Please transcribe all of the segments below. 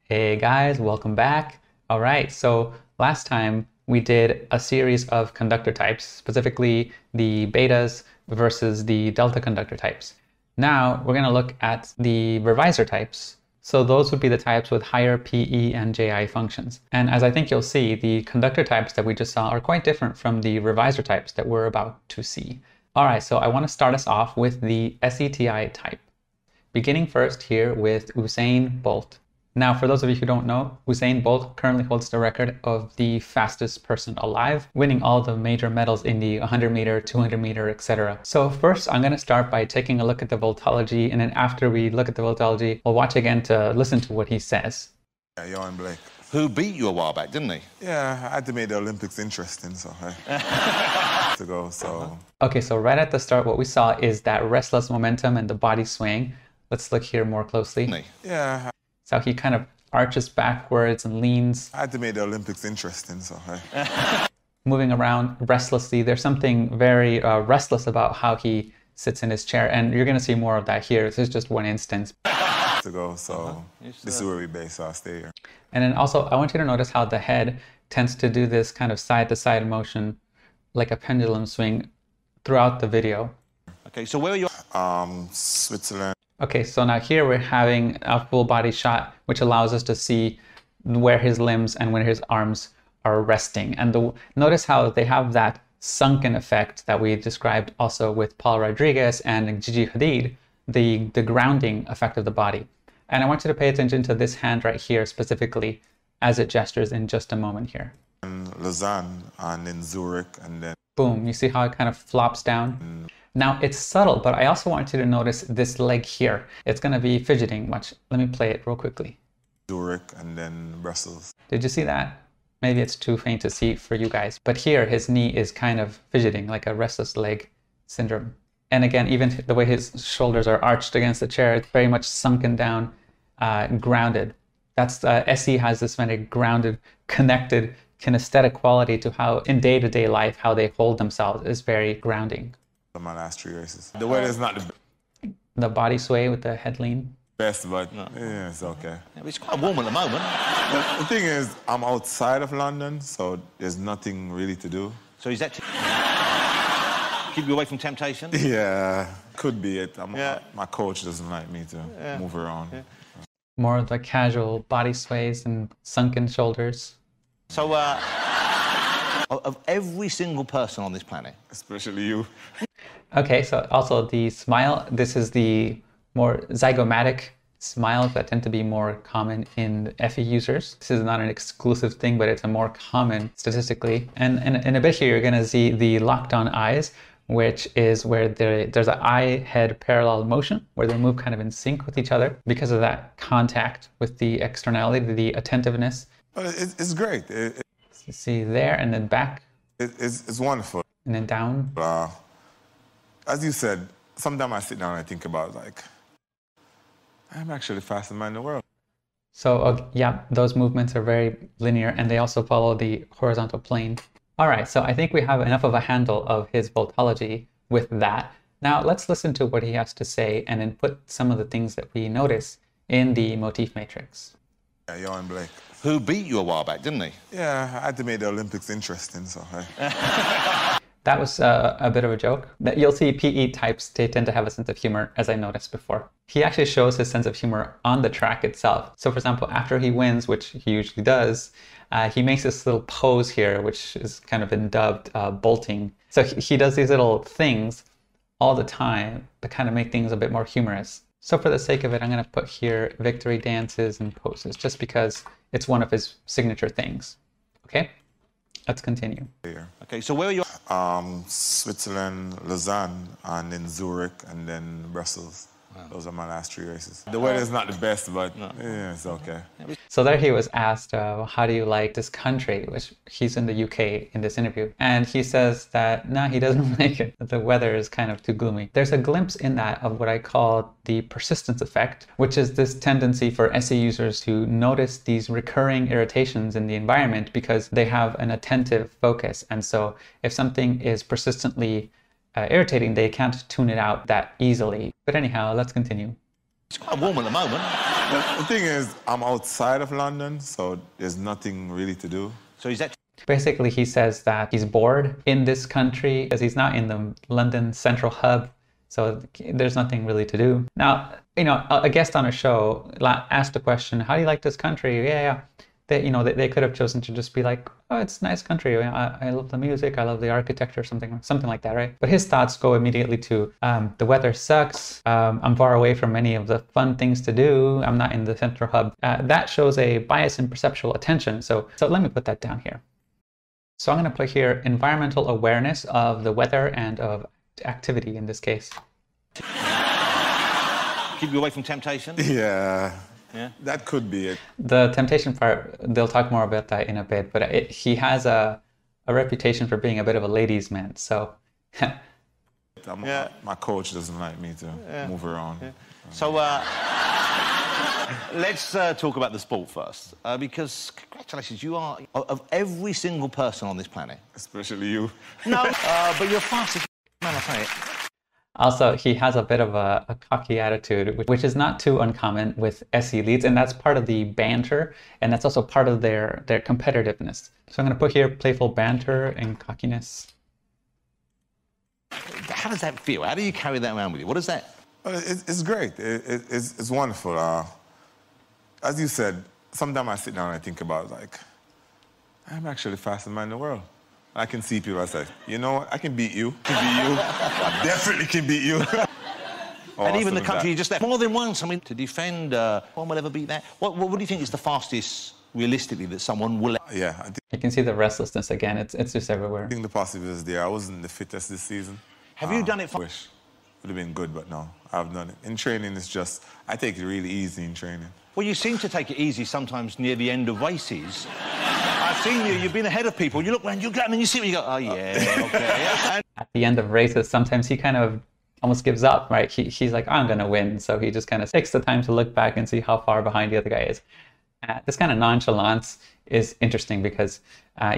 Hey guys, welcome back. All right, so last time we did a series of conductor types, specifically the betas versus the delta conductor types. Now we're going to look at the revisor types. So those would be the types with higher PE and JI functions. And as I think you'll see, the conductor types that we just saw are quite different from the revisor types that we're about to see. All right, so I want to start us off with the SeTi type, beginning first here with Usain Bolt. Now, for those of you who don't know, Usain Bolt currently holds the record of the fastest person alive, winning all the major medals in the 100 meter, 200 meter, etc. So first, I'm going to start by taking a look at the Vultology, and then after we look at the Vultology, we'll watch again to listen to what he says. Yeah, Juan Blake. Who beat you a while back, didn't he? Yeah, I had to make the Olympics interesting, so to go, so. Okay, so right at the start, what we saw is that restless momentum and the body swaying. Let's look here more closely. Yeah. So he kind of arches backwards and leans. I had to make the Olympics interesting, so. Moving around restlessly. There's something very restless about how he sits in his chair, and you're going to see more of that here. This is just one instance. To go, so this is where we base, so I'll stay here. And then also, I want you to notice how the head tends to do this kind of side-to-side motion, like a pendulum swing, throughout the video. Okay, so where are you? Switzerland. Okay, so now here we're having a full body shot, which allows us to see where his limbs and where his arms are resting. And notice how they have that sunken effect that we described also with Paul Rodriguez and Gigi Hadid, the grounding effect of the body. And I want you to pay attention to this hand right here specifically as it gestures in just a moment here. In Lausanne and in Zurich, and then. Boom, you see how it kind of flops down? Now it's subtle, but I also want you to notice this leg here. It's going to be fidgeting much. Let me play it real quickly. Zurich and then Brussels. Did you see that? Maybe it's too faint to see for you guys, but here his knee is kind of fidgeting like a restless leg syndrome. And again, even the way his shoulders are arched against the chair, it's very much sunken down, grounded. That's SE has this very grounded, connected, kinesthetic quality to how in day-to-day life, how they hold themselves is very grounding. My last 3 races. The weather's not the body sway with the head lean. Best, but yeah, it's okay. Yeah, it's quite warm at the moment. The thing is, I'm outside of London, so there's nothing really to do. So is that keep you away from temptation? Yeah, could be it. My coach doesn't like me to move around. Yeah. More of the casual body sways and sunken shoulders. So, of every single person on this planet, Especially you. Okay, so also the smile, this is the more zygomatic smiles that tend to be more common in FE users. This is not an exclusive thing, but it's a more common statistically. And in a bit here, you're going to see the locked on eyes, which is where there's an eye-head parallel motion, where they move kind of in sync with each other because of that contact with the externality, the attentiveness. But it's great. You see there, and then back. It's wonderful. And then down. As you said, sometimes I sit down and I think about, like, I'm actually the fastest man in the world. So yeah, those movements are very linear, and they also follow the horizontal plane. All right, so I think we have enough of a handle of his Vultology with that. Now let's listen to what he has to say and then put some of the things that we notice in the motif matrix. Yeah, Juan Blake. who beat you a while back, didn't he? Yeah, I had to make the Olympics interesting, so. That was a bit of a joke. You'll see PE types, they tend to have a sense of humor, as I noticed before. He actually shows his sense of humor on the track itself. So for example, after he wins, which he usually does, he makes this little pose here, which is kind of been dubbed bolting. So he does these little things all the time to kind of make things a bit more humorous. So for the sake of it, I'm going to put here victory dances and poses, just because it's one of his signature things. Okay, let's continue. Okay, so where are you? Switzerland, Lausanne, and then Zurich, and then Brussels. Wow. Those are my last 3 races. The weather's not the best, but yeah, it's okay. So there he was asked, how do you like this country? Which he's in the UK in this interview. And he says that, no, he doesn't like it. The weather is kind of too gloomy. There's a glimpse in that of what I call the persistence effect, which is this tendency for SE users to notice these recurring irritations in the environment because they have an attentive focus. And so if something is persistently irritating, they can't tune it out that easily. But anyhow, let's continue. It's quite warm at the moment. But the thing is, I'm outside of London, so there's nothing really to do. So is that... Basically, he says that he's bored in this country because he's not in the London central hub, so there's nothing really to do. Now, you know, a guest on a show asked the question, how do you like this country? Yeah. They could have chosen to just be like, oh, it's a nice country. I love the music. I love the architecture, something like that, right? But his thoughts go immediately to the weather sucks. I'm far away from many of the fun things to do. I'm not in the central hub. That shows a bias in perceptual attention. So let me put that down here. So I'm going to put here environmental awareness of the weather and of activity in this case. Keep you away from temptation? Yeah. That could be it. The temptation part, they'll talk more about that in a bit, but he has a reputation for being a bit of a ladies' man, so... My coach doesn't like me to move around. Yeah. So, let's talk about the sport first, because, congratulations, you are, of every single person on this planet... Especially you. No, but you're fastest man on the planet. Also, he has a bit of a cocky attitude, which is not too uncommon with SE leads, and that's part of the banter, and that's also part of their competitiveness. So I'm going to put here playful banter and cockiness. How does that feel? How do you carry that around with you? What is that? Well, it's great. It's wonderful. As you said, sometimes I sit down and I think about, like, I'm actually the fastest man in the world. I can see people, I say, you know what, I can beat you. I definitely can beat you. And even the country you just left, more than once, I mean, to defend, one will ever beat that. What do you think is the fastest, realistically, that someone will... Yeah, I think... You can see the restlessness again, it's just everywhere. I think the possibility is there. I wasn't the fittest this season. Have you done it for... Wish. Would have been good, but no, I've done it. In training, it's just, I take it really easy in training. Well, you seem to take it easy sometimes near the end of races. I've seen you, you've been ahead of people, you look around, you go, and then you see what you go, oh, yeah, okay. At the end of races, sometimes he kind of almost gives up, right? He's like, I'm going to win. So he just kind of takes the time to look back and see how far behind the other guy is. This kind of nonchalance is interesting because,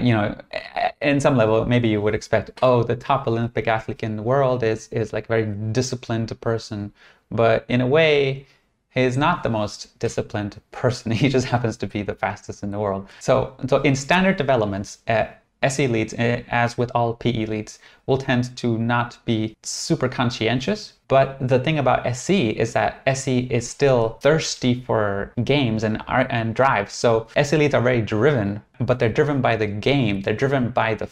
you know, in some level, maybe you would expect, oh, the top Olympic athlete in the world is like a very disciplined person. But in a way, he's not the most disciplined person. He just happens to be the fastest in the world. So in standard developments, SE leads, as with all PE leads, will tend to not be super conscientious. But the thing about SE is that SE is still thirsty for games and drive. So SE leads are very driven, but they're driven by the game. They're driven by the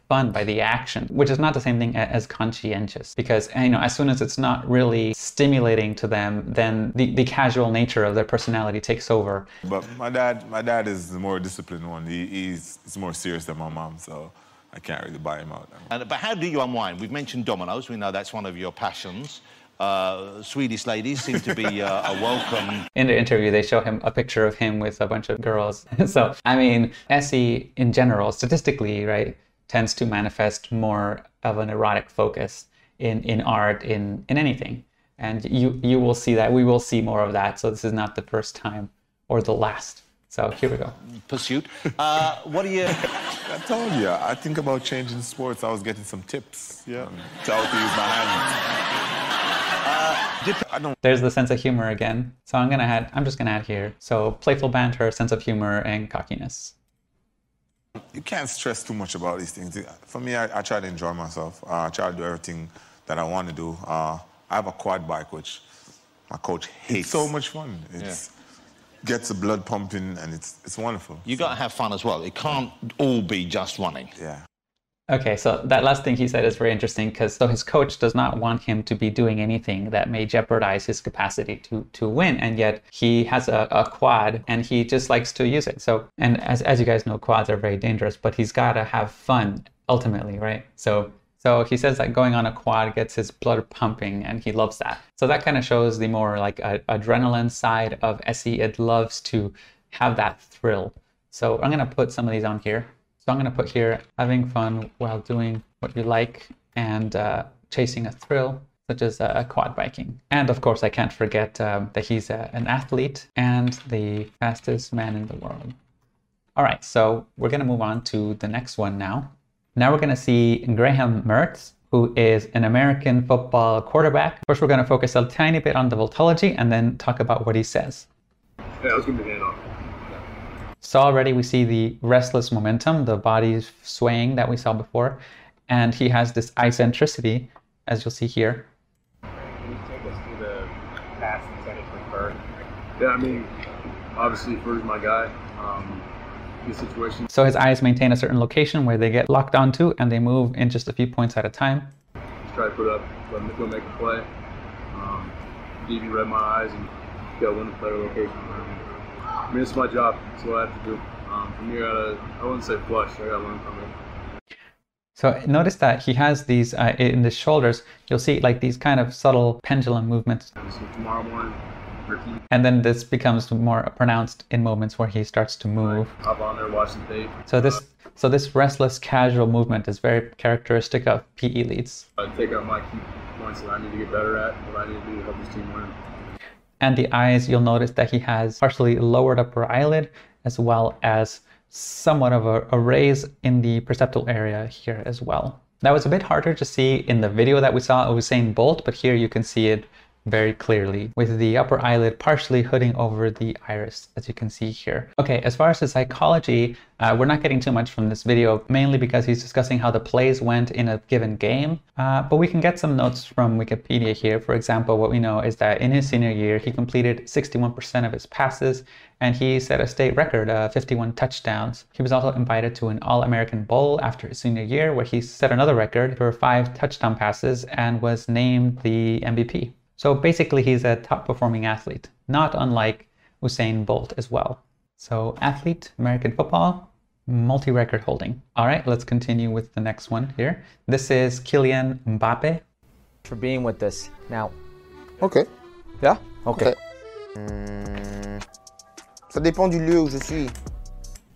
fun, by the action, which is not the same thing as conscientious. Because, you know, as soon as it's not really stimulating to them, then the casual nature of their personality takes over. But my dad is the more disciplined one. He's more serious than my mom, so I can't really buy him out. But how do you unwind? We've mentioned dominoes. We know that's one of your passions. Swedish ladies seem to be a welcome. In the interview, they show him a picture of him with a bunch of girls. So, I mean, SE in general, statistically, right, tends to manifest more of an erotic focus in art, in anything. And you will see that. We will see more of that. So this is not the first time or the last. So here we go. Pursuit. What do you... I told you, I think about changing sports. I was getting some tips. Yeah. To how to use my hands. There's the sense of humor again. So I'm just gonna add here. So playful banter, sense of humor, and cockiness. You can't stress too much about these things. For me, I try to enjoy myself. I try to do everything that I want to do. I have a quad bike, which my coach hates. It's so much fun. It's gets the blood pumping, and it's wonderful. You got to have fun as well. It can't all be just running. Yeah. Okay, so that last thing he said is very interesting because his coach does not want him to be doing anything that may jeopardize his capacity to win, and yet he has a quad and he just likes to use it. So, and as you guys know, quads are very dangerous, but he's got to have fun ultimately, right? So he says that going on a quad gets his blood pumping, and he loves that. So that kind of shows the more like adrenaline side of SE. It loves to have that thrill. So I'm going to put some of these on here. So I'm going to put here having fun while doing what you like and chasing a thrill, such as quad biking. And of course, I can't forget that he's an athlete and the fastest man in the world. All right, so we're going to move on to the next one now. Now we're going to see Graham Mertz, who is an American football quarterback. First, we're going to focus a tiny bit on the Vultology and then talk about what he says. Yeah, I was giving the hand off. So already we see the restless momentum, the body's swaying that we saw before, and he has this eccentricity, as you'll see here. Can you take us through the past incentive for Fur? Yeah, I mean, obviously Fur's my guy. His situation. So his eyes maintain a certain location where they get locked onto, and they move in just a few points at a time. Just try to put up, let him go make a play. He read my eyes and got one player location. I mean, it's my job. It's what I have to do. From here, I wouldn't say flush. I got to learn from it. So notice that he has these in the shoulders. You'll see like these kind of subtle pendulum movements. So tomorrow morning, and then this becomes more pronounced in moments where he starts to move. Hop on there, watch the tape. So this restless, casual movement is very characteristic of PE leads. I take out my key points that I need to get better at, what I need to do to help this team win. And the eyes, you'll notice that he has partially lowered upper eyelid, as well as somewhat of a raise in the perceptual area here as well. That was a bit harder to see in the video that we saw of Usain Bolt, but here you can see it very clearly with the upper eyelid partially hooding over the iris, as you can see here. Okay, as far as the psychology, we're not getting too much from this video, mainly because he's discussing how the plays went in a given game, but we can get some notes from Wikipedia here. For example, what we know is that in his senior year, he completed 61% of his passes, and he set a state record of 51 touchdowns. He was also invited to an All-American Bowl after his senior year, where he set another record for 5 touchdown passes and was named the MVP. So basically, he's a top-performing athlete, not unlike Usain Bolt as well. So athlete, American football, multi-record holding. All right, let's continue with the next one here. This is Kylian Mbappe. For being with us. Now. Ok. Yeah? Okay. Ça dépend du lieu où je suis.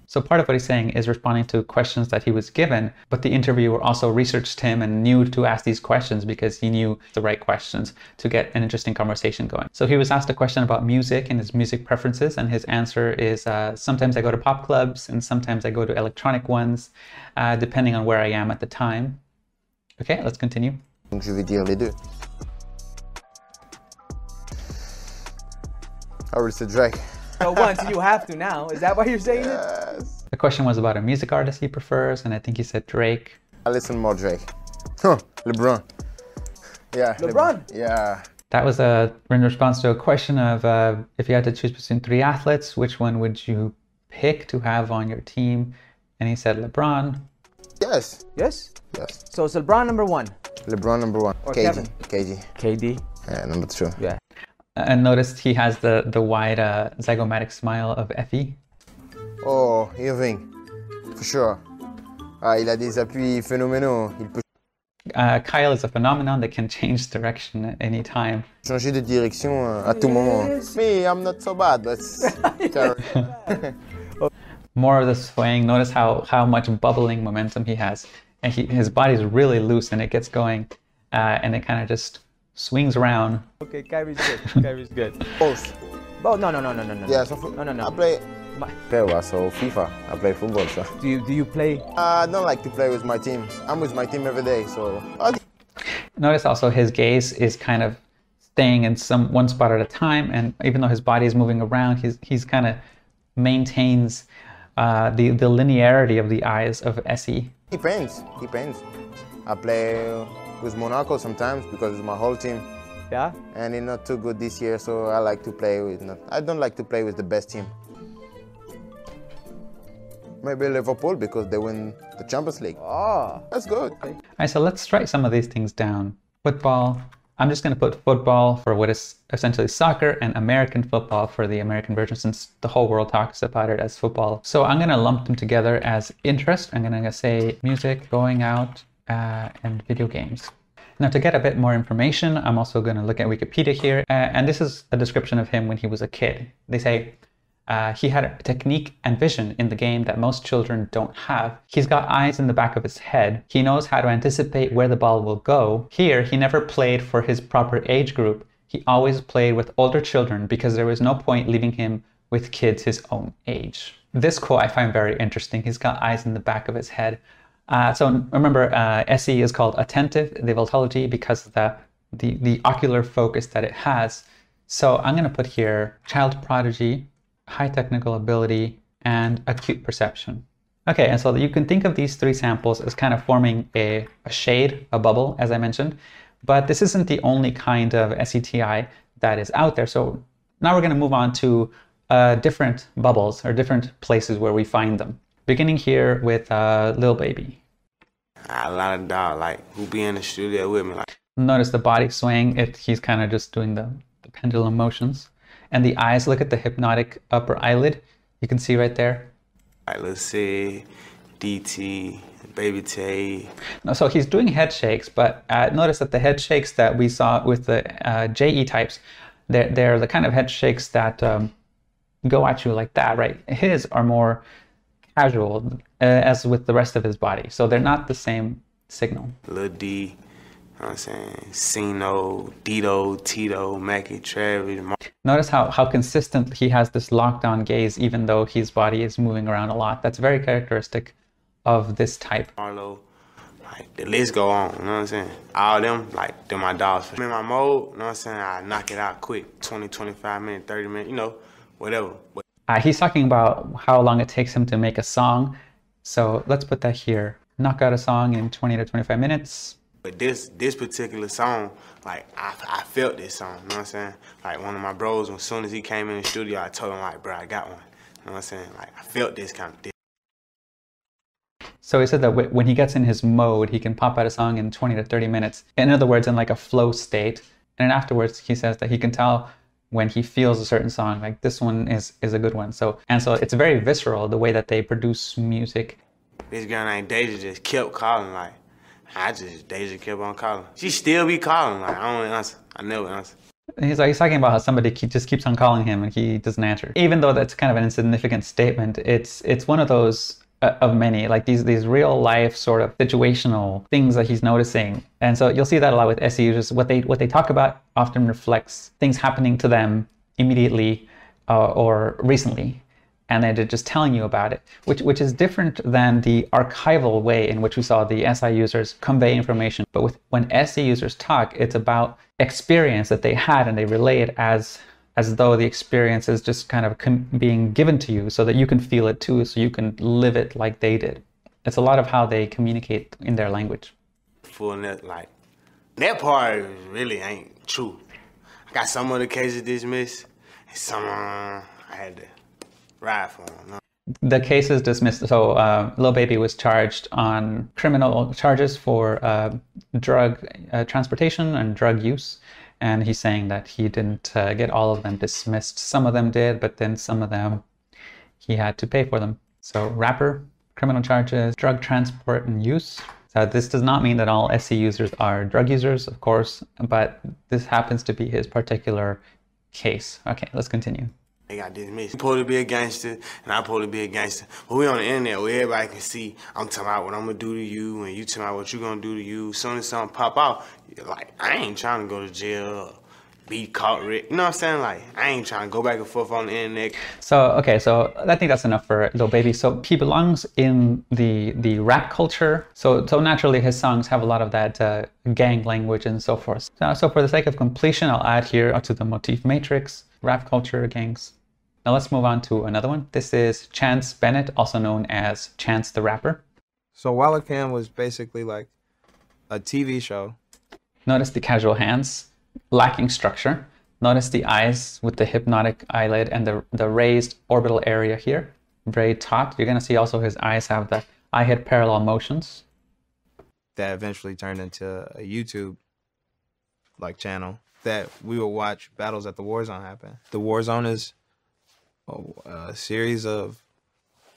So part of what he's saying is responding to questions that he was given, but the interviewer also researched him and knew to ask these questions because he knew the right questions to get an interesting conversation going. So he was asked a question about music and his music preferences, and his answer is, sometimes I go to pop clubs and sometimes I go to electronic ones, depending on where I am at the time. Okay, let's continue. Donc je vais dire les deux. I already said Drake. So once you have to now. Is that why you're saying it? The question was about a music artist he prefers, and I think he said Drake. I listen more Drake. Huh, LeBron. Yeah. LeBron? Yeah. That was in response to a question of if you had to choose between 3 athletes, which one would you pick to have on your team? And he said LeBron. Yes. Yes? Yes. So it's LeBron number 1. LeBron number 1. Or KD. Kevin. KD. KD. Yeah, number 2. Yeah. And noticed he has the wide zygomatic smile of Effie. Oh, Irving. For sure. Ah, il a des appuis phénoménaux. Il peut Kyle is a phenomenon that can change direction at any time. changer de direction à tout moment. Me, I'm not so bad, but More of the swaying. Notice how much bubbling momentum he has. And his body's really loose and it gets going. And it kind of just swings around. Okay, Kyrie's good. Kyrie's good. Both. Oh, no. Yeah, so No. I play. So FIFA. I play football. So. Do you play? I don't like to play with my team. I'm with my team every day, so. Notice also his gaze is kind of staying in one spot at a time, and even though his body is moving around, he's kind of maintains the linearity of the eyes of SE. Depends. I play with Monaco sometimes because it's my whole team. Yeah. And it's not too good this year, so I like to play with. I don't like to play with the best team. Maybe Liverpool because they win the Champions League. Oh. That's good. Okay. All right, so let's write some of these things down. Football. I'm just going to put football for what is essentially soccer, and American football for the American version, since the whole world talks about it as football. So I'm going to lump them together as interest. I'm going to say music, going out, and video games. Now, to get a bit more information, I'm also going to look at Wikipedia here. And this is a description of him when he was a kid. They say, he had a technique and vision in the game that most children don't have. He's got eyes in the back of his head. He knows how to anticipate where the ball will go. Here, he never played for his proper age group. He always played with older children because there was no point leaving him with kids his own age. This quote I find very interesting. He's got eyes in the back of his head. So remember, SE is called attentive, the Vultology, because of the ocular focus that it has. So I'm going to put here child prodigy, high technical ability, and acute perception. Okay, and so you can think of these three samples as kind of forming a shade, a bubble, as I mentioned, but this isn't the only kind of SeTi that is out there. So now we're going to move on to different bubbles or different places where we find them. Beginning here with Lil Baby. A lot of dog, like, who be in the studio with me. Like, notice the body swaying. He's kind of just doing the pendulum motions. And the eyes, look at the hypnotic upper eyelid. You can see right there. Like, let's see, DT, Baby Tay. No, so he's doing head shakes, but notice that the head shakes that we saw with the JE types, they're the kind of head shakes that go at you like that, right? His are more casual, as with the rest of his body. So they're not the same signal. Lil D, you know what I'm saying? Sino, Dito, Tito, Mackie, Travis. Notice how consistent he has this lockdown gaze, even though his body is moving around a lot. That's very characteristic of this type. Marlo, like, the list go on, you know what I'm saying? All them, like, they're my dogs. I'm in my mode, you know what I'm saying? I knock it out quick, 20, 25 minutes, 30 minutes, you know, whatever. He's talking about how long it takes him to make a song. So let's put that here. Knock out a song in 20 to 25 minutes. But this particular song, like, I felt this song, you know what I'm saying? Like, one of my bros, as soon as he came in the studio, I told him, like, bro, I got one. You know what I'm saying? Like, I felt this kind of thing. So he said that when he gets in his mode, he can pop out a song in 20 to 30 minutes. In other words, in like a flow state. And then afterwards, he says that he can tell when he feels a certain song, like this one is a good one. So it's very visceral, the way that they produce music. This girl named Deja just kept calling, like, Deja kept on calling. She still be calling, like, I don't answer. I never answer. He's talking about how somebody just keeps on calling him and he doesn't answer. Even though that's kind of an insignificant statement, it's one of those of many, like these real life sort of situational things that he's noticing. And so you'll see that a lot with SE users. What they talk about often reflects things happening to them immediately or recently. And they're just telling you about it, which is different than the archival way in which we saw the SI users convey information. But when SE users talk, it's about experience that they had, and they relay it as though the experience is just kind of being given to you so that you can feel it too, so you can live it like they did. It's a lot of how they communicate in their language. Full net, like, that part really ain't true. I got some of the cases dismissed, and some I had to ride for them. The case is dismissed. So Lil Baby was charged on criminal charges for drug transportation and drug use. And he's saying that he didn't get all of them dismissed. Some of them did, but then some of them he had to pay for them. So rapper, criminal charges, drug transport and use. So this does not mean that all SE users are drug users, of course, but this happens to be his particular case. Okay, let's continue. They got dismissed. I'm supposed to be a gangster, and I'm supposed to be a gangster. But we on the internet where everybody can see I'm talking about what I'm going to do to you, and you talking about what you're going to do to you. As soon as something pop out, you're like, I ain't trying to go to jail or be caught. You know what I'm saying? Like, I ain't trying to go back and forth on the internet. So, okay, so I think that's enough for Lil Baby. So he belongs in the rap culture. So naturally, his songs have a lot of that gang language and so forth. So for the sake of completion, I'll add here to the motif matrix, rap culture, gangs. Now let's move on to another one. This is Chance Bennett, also known as Chance the Rapper. So Wallacam was basically like a TV show. Notice the casual hands, lacking structure. Notice the eyes with the hypnotic eyelid and the raised orbital area here, very taut. You're gonna see also his eyes have the eye head parallel motions. That eventually turned into a YouTube channel that we would watch battles at the Warzone happen. The Warzone is a series of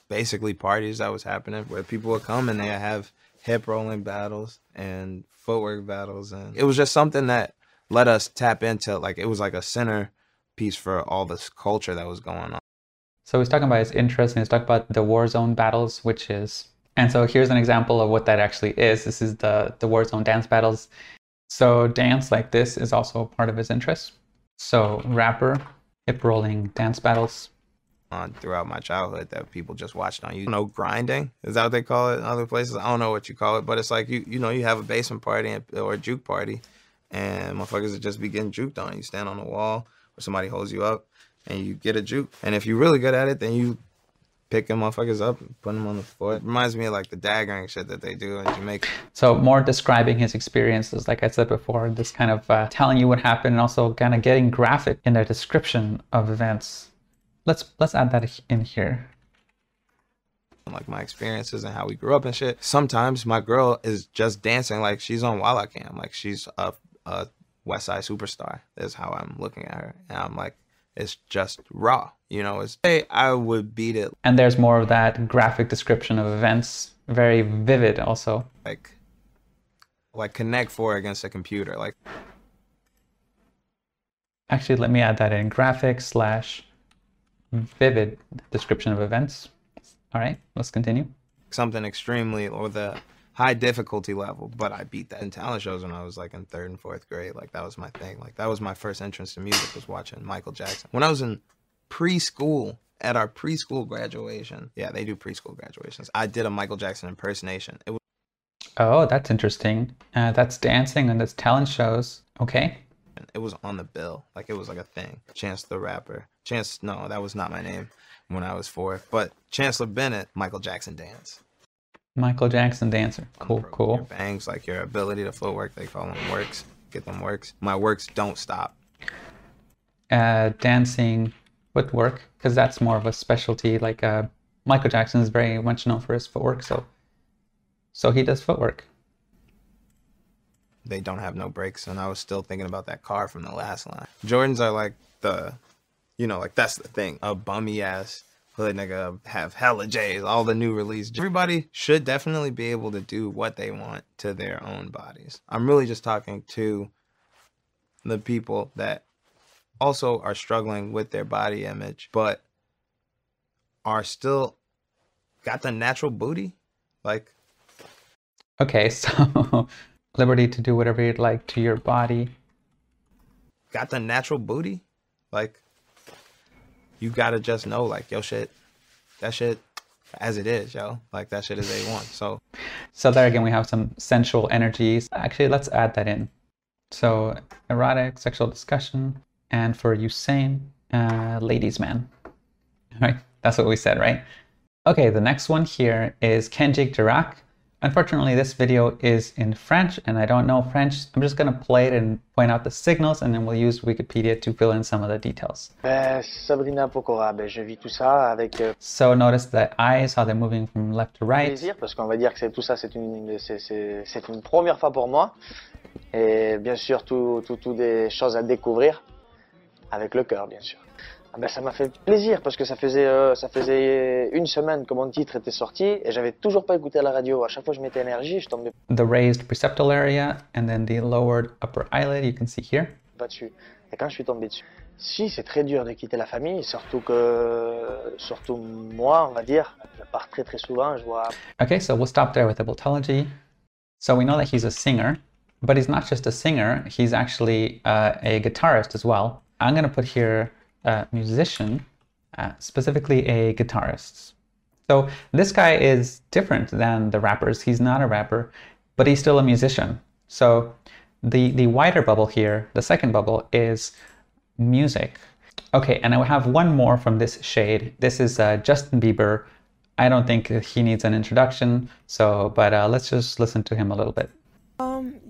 basically parties that was happening where people would come and they have hip rolling battles and footwork battles, and it was just something that let us tap into, like, it was like a center piece for all this culture that was going on. So he's talking about his interest, and he's talking about the Warzone battles, which is, and so here's an example of what that actually is. This is the Warzone dance battles. So dance like this is also part of his interest. So rapper, hip rolling dance battles. Throughout my childhood that people just watched on you know, grinding, is that what they call it in other places? I don't know what you call it, but it's like you know, you have a basement party or a juke party, and motherfuckers would just be getting juked on. You stand on the wall or somebody holds you up and you get a juke. And if you're really good at it, then you picking motherfuckers up and putting them on the floor. It reminds me of like the daggering shit that they do in Jamaica. So more describing his experiences, like I said before, this kind of telling you what happened and also kind of getting graphic in their description of events. Let's add that in here. Like my experiences and how we grew up and shit. Sometimes my girl is just dancing like she's on Walla Cam, like she's a West Side superstar. Is how I'm looking at her, and I'm like, it's just raw, you know. It's hey, I would beat it. And there's more of that graphic description of events, very vivid also. Like Connect 4 against a computer, like. Actually, let me add that in, graphic / vivid description of events. All right, let's continue. Something extremely or the high difficulty level, but I beat that in talent shows when I was like in 3rd and 4th grade. Like that was my thing. Like that was my first entrance to music, was watching Michael Jackson. When I was in preschool, at our preschool graduation, yeah, they do preschool graduations, I did a Michael Jackson impersonation. It was oh, that's interesting. That's dancing and that's talent shows. Okay. It was on the bill. Like it was like a thing. Chance the Rapper. No, that was not my name when I was 4. But Chancellor Bennett, Michael Jackson dance. Michael Jackson dancer. Cool, cool. Your bangs, like your ability to footwork, they call them works. Get them works. My works don't stop. Dancing with work, because that's more of a specialty. Like Michael Jackson is very much known for his footwork, so he does footwork. They don't have no brakes, and I was still thinking about that car from the last line. Jordans are like like that's the thing. A bummy ass hood nigga have hella J's, all the new release. Everybody should definitely be able to do what they want to their own bodies. I'm really just talking to the people that also are struggling with their body image, but are still got the natural booty. Like, okay, so liberty to do whatever you'd like to your body. Got the natural booty. Like, you gotta just know, like, yo, that shit as it is, yo. Like, that shit is A1. So there again, we have some sensual energies. Actually, let's add that in. So erotic, sexual discussion, and for Usain, ladies man. All right, that's what we said, right? Okay, the next one here is Kenji Girac. Unfortunately, this video is in French, and I don't know French. I'm just going to play it and point out the signals, and then we'll use Wikipedia to fill in some of the details. Sabrina Pokora, je vis tout ça avec. So notice the eyes, how they're moving from left to right. Plaisir, parce qu'on va dire que tout ça, c'est une première fois pour moi, et bien sûr, tout des choses à découvrir avec le cœur, bien sûr. Ah ben, ça m'a fait plaisir parce que ça faisait une semaine que mon titre était sorti et j'avais toujours pas écouté à la radio. À chaque fois que je mettais énergie, je tombais. The raised preceptal area and then the lowered upper eyelid, you can see here. Pas dessus. Et quand je suis tombé dessus, si c'est très dur de quitter la famille, surtout moi, on va dire, je pars très souvent, je vois. Okay, so we'll stop there with the Vultology. So we know that he's a singer, but he's not just a singer. He's actually a guitarist as well. I'm gonna put here. Musician, specifically a guitarist. So this guy is different than the rappers. He's not a rapper, but he's still a musician. So the wider bubble here, the second bubble, is music. Okay, and I have one more from this shade. This is Justin Bieber. I don't think he needs an introduction, but let's just listen to him a little bit.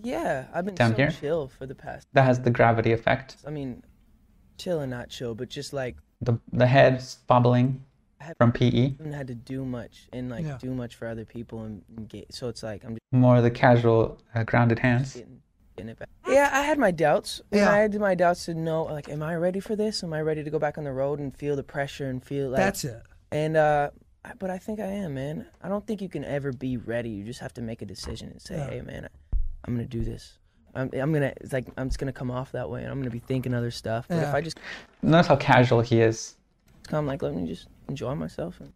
Yeah, I've been down so here. Chill for the past. That has the gravity effect. I mean, chill and not chill, but just like the head bobbling from PE. I haven't had to do much and do much for other people and so it's like I'm just more the casual grounded hands. Getting it back. Yeah, I had my doubts. Yeah, I had my doubts to know, like, am I ready for this? Am I ready to go back on the road and feel the pressure and feel like that's it. And but I think I am, man. I don't think you can ever be ready. You just have to make a decision and say, hey, man, I'm gonna do this. I'm just gonna come off that way, and I'm gonna be thinking other stuff. But if I just notice how casual he is. Come like, let me just enjoy myself. And,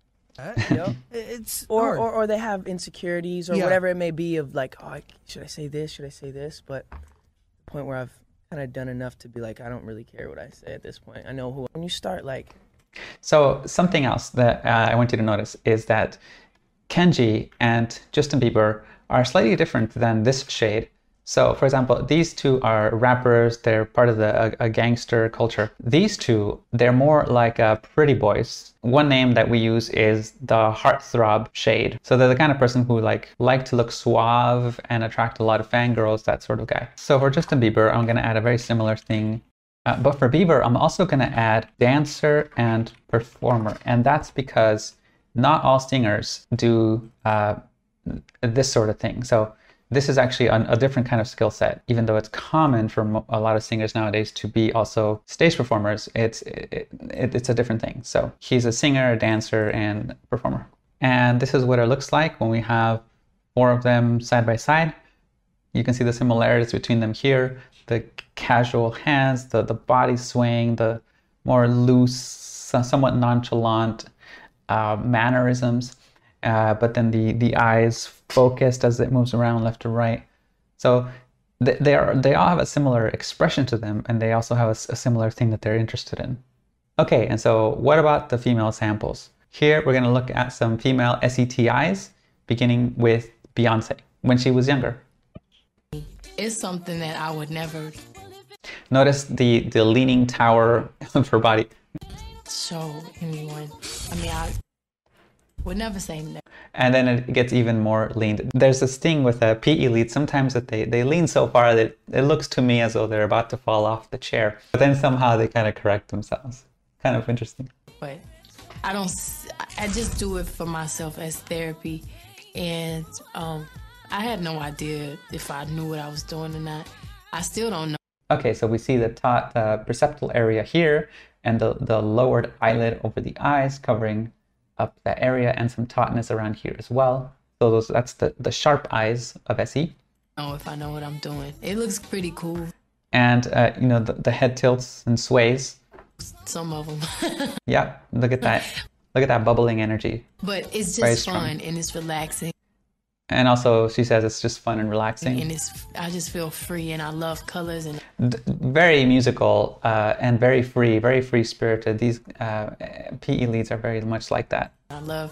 it's or they have insecurities or whatever it may be of like, oh, should I say this? Should I say this? But the point where I've kind of done enough to be like, I don't really care what I say at this point. I know who. When you start like. So something else that I want you to notice is that Kenji and Justin Bieber are slightly different than this shade. So, for example, these two are rappers. They're part of a gangster culture. These two, they're more like pretty boys. One name that we use is the heartthrob shade. So they're the kind of person who like to look suave and attract a lot of fangirls, that sort of guy. So for Justin Bieber, I'm going to add a very similar thing. But for Bieber, I'm also going to add dancer and performer. And that's because not all singers do this sort of thing. So this is actually a different kind of skill set. Even though it's common for a lot of singers nowadays to be also stage performers, it's a different thing. So he's a singer, a dancer, and performer. And this is what it looks like when we have 4 of them side by side. You can see the similarities between them here. The casual hands, the body swaying, the more loose, somewhat nonchalant mannerisms. But then the eyes focused as it moves around left to right. So they all have a similar expression to them, and they also have a similar thing that they're interested in. Okay, and so what about the female samples? Here we're going to look at some female SeTIs, beginning with Beyonce when she was younger. It's something that I would never... Notice the leaning tower of her body. Show anyone. I mean, I would never say no. And then it gets even more leaned. There's this thing with PE leads sometimes that they lean so far that it looks to me as though they're about to fall off the chair. But then somehow they kind of correct themselves. Kind of interesting. But I just do it for myself as therapy. And I had no idea if I knew what I was doing or not. I still don't know. Okay, so we see the perceptual area here and the lowered eyelid over the eyes covering up that area, and some tautness around here as well. So that's the sharp eyes of SE. Oh, if I know what I'm doing. It looks pretty cool. And you know, the head tilts and sways. Some of them. Yeah, look at that. Look at that bubbling energy. But it's just fun and it's relaxing. And also, she says it's just fun and relaxing. And I just feel free, and I love colors. And very musical and very free spirited. These PE leads are very much like that. I love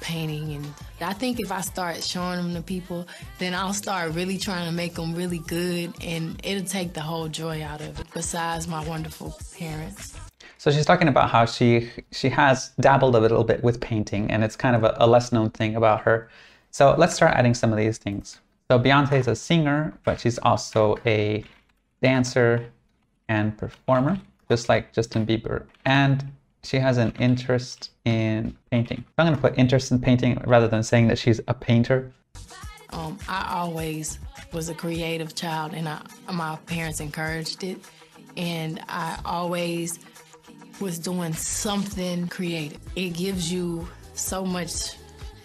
painting, and I think if I start showing them to people, then I'll start really trying to make them really good, and it'll take the whole joy out of it, besides my wonderful parents. So she's talking about how she has dabbled a little bit with painting, and it's kind of a less known thing about her. So let's start adding some of these things. So Beyonce is a singer, but she's also a dancer and performer, just like Justin Bieber. And she has an interest in painting. I'm going to put interest in painting rather than saying that she's a painter. I always was a creative child, and my parents encouraged it. And I always was doing something creative. It gives you so much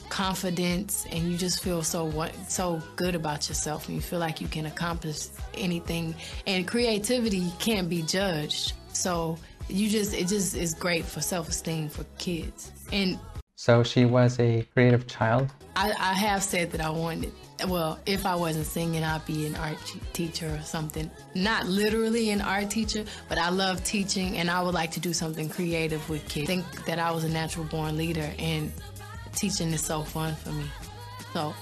confidence, and you just feel so good about yourself, and you feel like you can accomplish anything. And creativity can't be judged, so it just is great for self-esteem for kids. And so she was a creative child. I have said that I wanted, well, if I wasn't singing, I'd be an art teacher or something. Not literally an art teacher, but I love teaching, and I would like to do something creative with kids. I think that I was a natural born leader, and teaching is so fun for me. So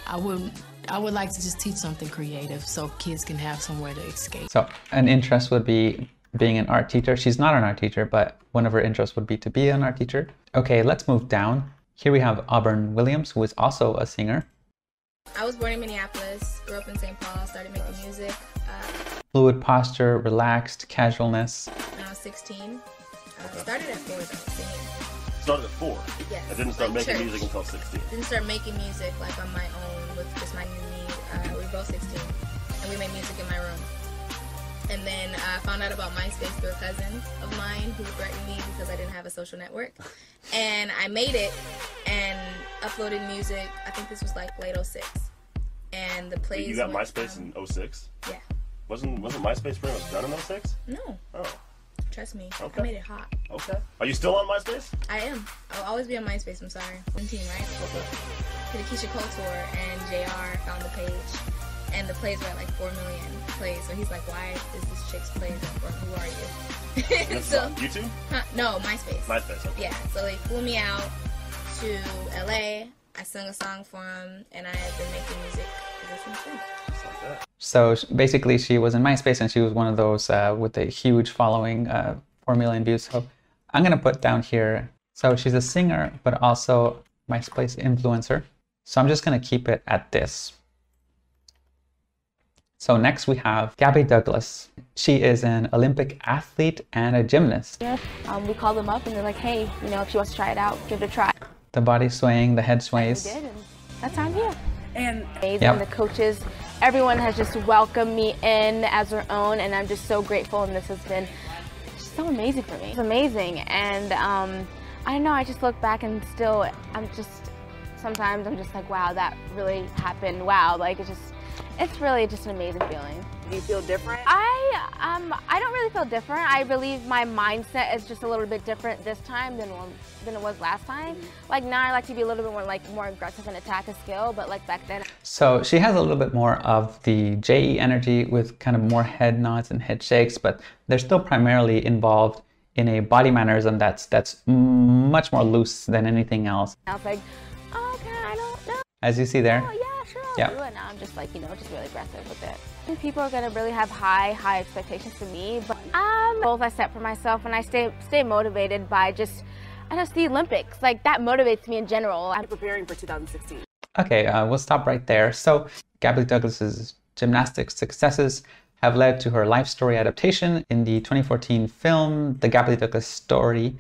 I would like to just teach something creative so kids can have somewhere to escape. So an interest would be being an art teacher. She's not an art teacher, but one of her interests would be to be an art teacher. Okay, let's move down. Here we have Auburn Williams, who is also a singer. I was born in Minneapolis, grew up in St. Paul, started making music. Fluid posture, relaxed, casualness. When I was 16. Started at 4 though, singing. Started at 4? Yes. I didn't start making music until 16. Didn't start making music like on my own with just my new me. We were both 16, and we made music in my room. And then I found out about MySpace through a cousin of mine who threatened me because I didn't have a social network. And I made it and uploaded music. I think this was like late 06. And the plays. You got MySpace in 06? Yeah. Wasn't MySpace pretty much done in 06? No. Oh. Trust me. Okay. I made it hot. Okay. Are you still on MySpace? I am. I'll always be on MySpace. I'm sorry. 17, right? Okay. Did a Keisha Cole tour, and JR found the page. And the plays were at like 4 million plays. So he's like, why is this chick's plays at 4? Who are you? This so, on YouTube? No, MySpace. MySpace, okay. Yeah, so they flew me out to LA. I sung a song for him, and I have been making music ever since then. So basically she was in MySpace and she was one of those with a huge following, 4 million views. So I'm gonna put down here, so she's a singer, but also MySpace influencer. So I'm just gonna keep it at this. So next we have Gabby Douglas. She is an Olympic athlete and a gymnast. Yeah, we called them up and they're like, hey, you know, if she wants to try it out, give it a try. The body swaying, the head sways. And we did, and that's how I'm here. And Yep. the coaches, everyone has just welcomed me in as their own, and I'm just so grateful, and this has been so amazing for me. It's amazing, and I don't know, I just look back and still, sometimes I'm just like, wow, that really happened. Wow, like it's really just an amazing feeling. Do you feel different? I don't really feel different. I believe my mindset is just a little bit different this time than it was last time. Like now I like to be a little bit more aggressive and attack a skill, but like back then. So she has a little bit more of the JE energy with kind of more head nods and head shakes, but they're still primarily involved in a body mannerism that's much more loose than anything else. I was like, okay, I don't know. As you see there. Oh yeah, sure, I'll Yeah. do it. Now I'm just like, you know, just really aggressive with it. And people are gonna really have high expectations for me, but goals I set for myself, and I stay motivated by just the Olympics. Like that motivates me in general. I'm preparing for 2016. Okay, we'll stop right there. So Gabby Douglas's gymnastics successes have led to her life story adaptation in the 2014 film The Gabby Douglas Story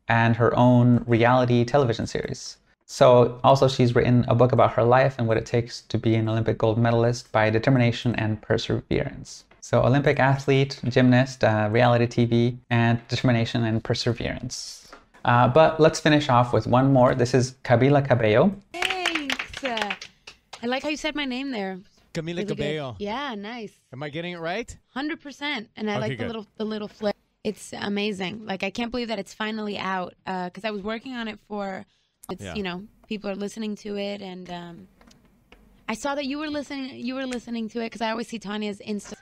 and her own reality television series. So also she's written a book about her life and what it takes to be an Olympic gold medalist by determination and perseverance. So Olympic athlete, gymnast, reality TV, and determination and perseverance. But let's finish off with one more. This is Camila Cabello. Thanks. I like how you said my name there. Camila Really good. Cabello. Yeah, nice. Am I getting it right? 100%. And I Okay, like good. the little flip. It's amazing. Like I can't believe that it's finally out. Because I was working on it for, Yeah. you know, people are listening to it, and I saw that you were listening. You were listening to it because I always see Tanya's Insta.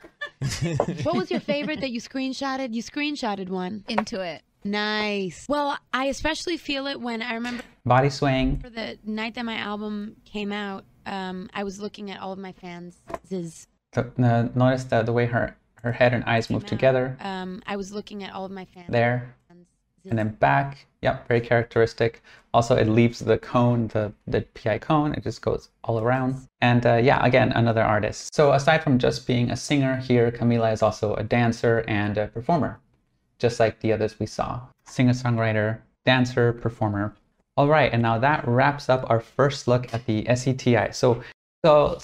What was your favorite that you screenshotted? You screenshotted one. Into it. Nice. Well, I especially feel it when I remember Body swaying. for the night that my album came out. I was looking at all of my fans. Notice the way her head and eyes move together. I was looking at all of my fans. There. And then back. Yep, very characteristic. Also, it leaves the cone, the PI cone. It just goes all around. And yeah, again, another artist. So aside from just being a singer here, Camila is also a dancer and a performer, just like the others we saw. Singer-songwriter, dancer, performer. All right, and now that wraps up our first look at the SeTi. So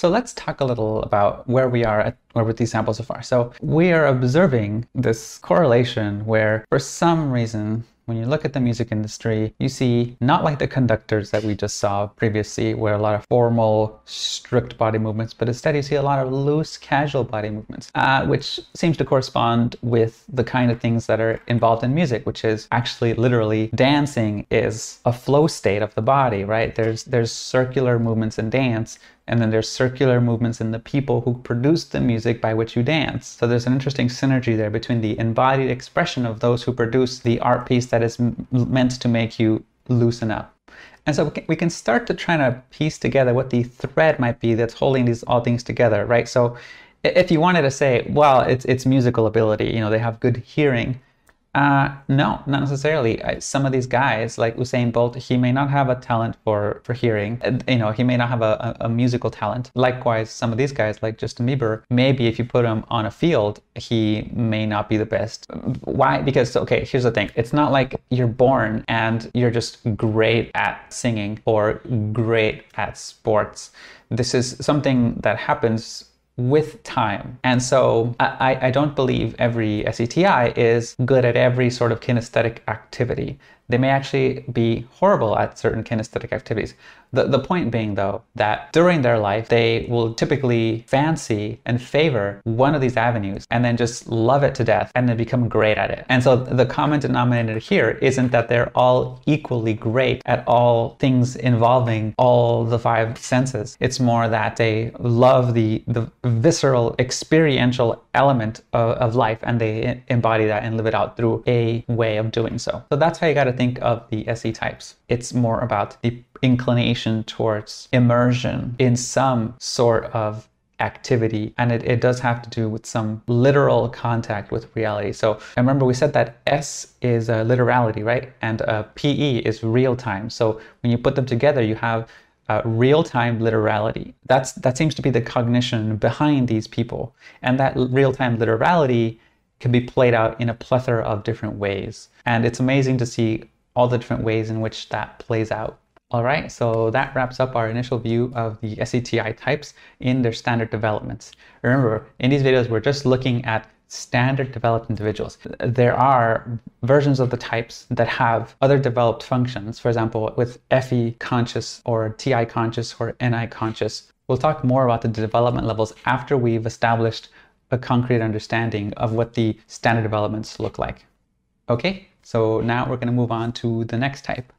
let's talk a little about where we are with these samples so far. So we are observing this correlation where, for some reason, when you look at the music industry, you see not like the conductors that we just saw previously, where a lot of formal, strict body movements, but instead you see a lot of loose, casual body movements, which seems to correspond with the kind of things that are involved in music, which is actually literally dancing is a flow state of the body, right? There's circular movements in dance, and then there's circular movements in the people who produce the music by which you dance. So there's an interesting synergy there between the embodied expression of those who produce the art piece that is meant to make you loosen up. And so we can start to try to piece together what the thread might be that's holding these all things together, right? So if you wanted to say, well, it's musical ability, you know, they have good hearing. No, not necessarily. Some of these guys, like Usain Bolt, he may not have a talent for hearing. You know, he may not have a musical talent. Likewise, some of these guys, like Justin Bieber, maybe if you put him on a field, he may not be the best. Why? Because, okay, here's the thing. It's not like you're born and you're just great at singing or great at sports. This is something that happens with time. And so I don't believe every SeTi is good at every sort of kinesthetic activity. They may actually be horrible at certain kinesthetic activities. The point being, though, that during their life, they will typically fancy and favor one of these avenues and then just love it to death and then become great at it. And so the common denominator here isn't that they're all equally great at all things involving all the five senses. It's more that they love the visceral, experiential element of life, and they embody that and live it out through a way of doing so. So that's how you got to think of the SE types. It's more about the inclination towards immersion in some sort of activity, and it does have to do with some literal contact with reality. So remember we said that S is literality, right? And PE is real time. So when you put them together, you have real-time literality. That seems to be the cognition behind these people. And that real-time literality can be played out in a plethora of different ways. And it's amazing to see all the different ways in which that plays out. All right, so that wraps up our initial view of the SeTi types in their standard developments. Remember, in these videos, we're just looking at standard developed individuals. There are versions of the types that have other developed functions, for example, with FE conscious or TI conscious or NI conscious. We'll talk more about the development levels after we've established a concrete understanding of what the standard developments look like. Okay, so now we're going to move on to the next type.